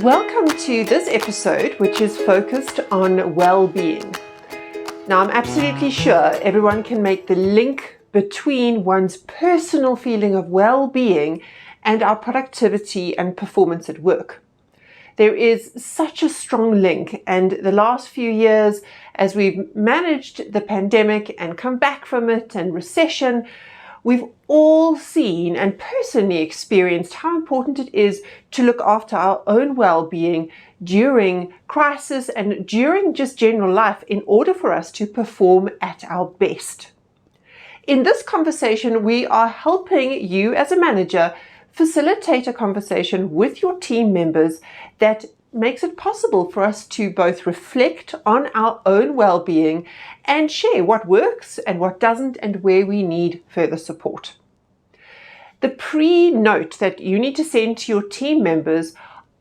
Welcome to this episode, which is focused on well-being. Now, I'm absolutely sure everyone can make the link between one's personal feeling of well-being and our productivity and performance at work. There is such a strong link, and the last few years, as we've managed the pandemic and come back from it and recession, we've all seen and personally experienced how important it is to look after our own well-being during crisis and during just general life in order for us to perform at our best. In this conversation, we are helping you as a manager facilitate a conversation with your team members that makes it possible for us to both reflect on our own well-being and share what works and what doesn't and where we need further support. The PreNote that you need to send to your team members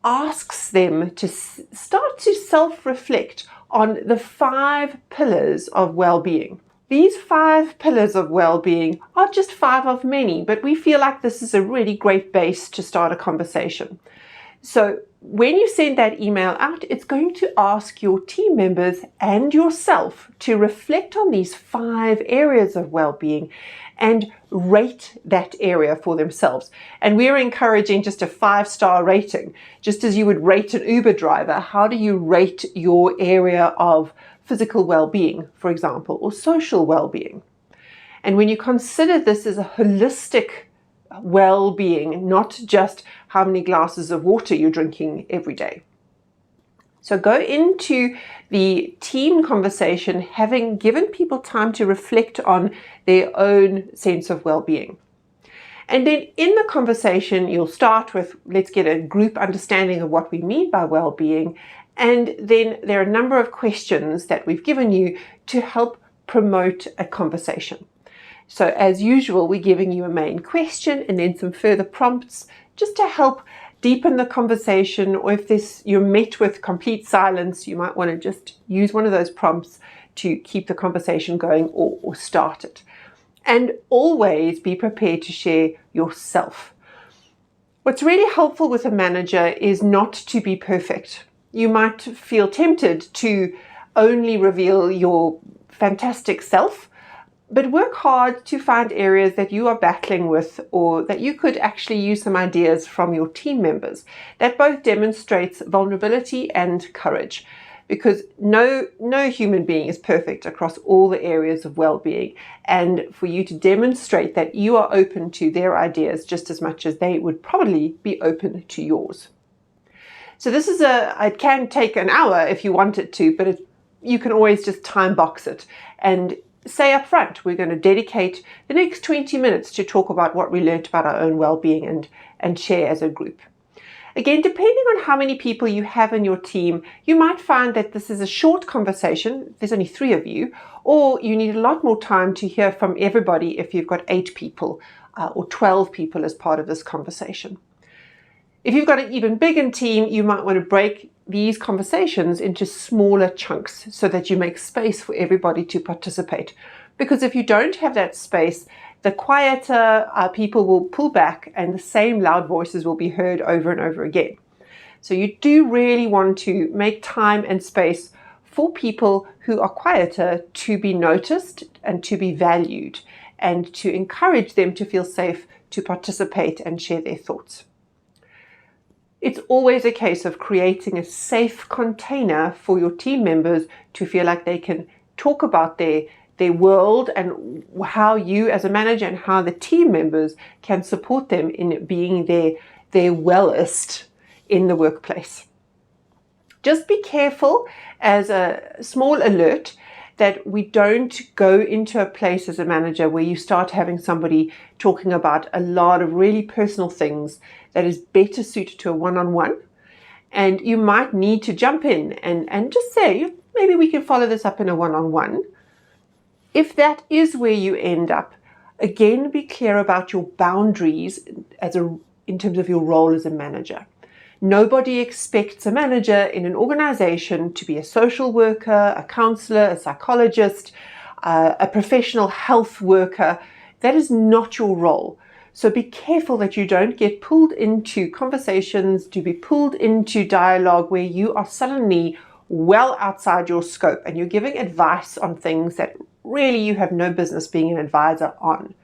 asks them to start to self-reflect on the 5 pillars of well-being. These 5 pillars of well-being are just 5 of many, but we feel like this is a really great base to start a conversation. So when you send that email out, it's going to ask your team members and yourself to reflect on these 5 areas of well-being and rate that area for themselves. And we're encouraging just a 5-star rating, just as you would rate an Uber driver. How do you rate your area of physical well-being, for example, or social well-being? And when you consider this as a holistic well-being, not just how many glasses of water you're drinking every day. So go into the team conversation having given people time to reflect on their own sense of well-being. And then in the conversation, you'll start with, let's get a group understanding of what we mean by well-being. And then there are a number of questions that we've given you to help promote a conversation. So as usual, we're giving you a main question and then some further prompts just to help deepen the conversation, or if you're met with complete silence, you might want to just use one of those prompts to keep the conversation going or start it. And always be prepared to share yourself. What's really helpful with a manager is not to be perfect. You might feel tempted to only reveal your fantastic self, but work hard to find areas that you are battling with, or that you could actually use some ideas from your team members. That both demonstrates vulnerability and courage, because no human being is perfect across all the areas of well-being. And for you to demonstrate that you are open to their ideas just as much as they would probably be open to yours. So this is it can take an hour if you want it to, but you can always just time box it and say up front, we're going to dedicate the next 20 minutes to talk about what we learned about our own well-being and share as a group. Again, depending on how many people you have in your team, you might find that this is a short conversation. There's only 3 of you, or you need a lot more time to hear from everybody if you've got 8 people or 12 people as part of this conversation. If you've got an even bigger team, you might want to break these conversations into smaller chunks so that you make space for everybody to participate. Because if you don't have that space, the quieter people will pull back and the same loud voices will be heard over and over again. So you do really want to make time and space for people who are quieter to be noticed and to be valued, and to encourage them to feel safe to participate and share their thoughts. It's always a case of creating a safe container for your team members to feel like they can talk about their world and how you as a manager and how the team members can support them in being their wellest in the workplace. Just be careful, as a small alert, that we don't go into a place as a manager where you start having somebody talking about a lot of really personal things that is better suited to a one-on-one. And you might need to jump in and just say, maybe we can follow this up in a one-on-one. If that is where you end up, again, be clear about your boundaries in terms of your role as a manager. Nobody expects a manager in an organization to be a social worker, a counselor, a psychologist, a professional health worker. That is not your role. So be careful that you don't get pulled into conversations, to be pulled into dialogue where you are suddenly well outside your scope and you're giving advice on things that really you have no business being an advisor on.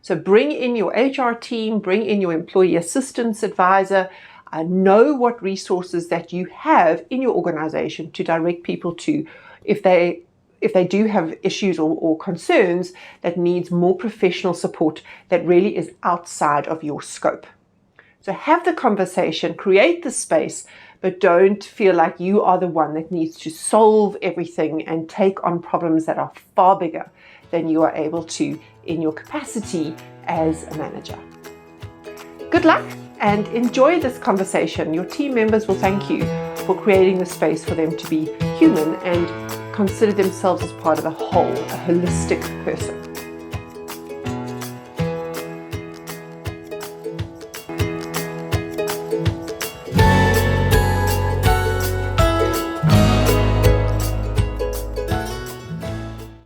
So bring in your HR team, bring in your employee assistance advisor, know what resources that you have in your organization to direct people to if they do have issues or concerns that needs more professional support that really is outside of your scope. So have the conversation, create the space, but don't feel like you are the one that needs to solve everything and take on problems that are far bigger than you are able to in your capacity as a manager. Good luck and enjoy this conversation. Your team members will thank you for creating the space for them to be human and consider themselves as part of a whole, a holistic person.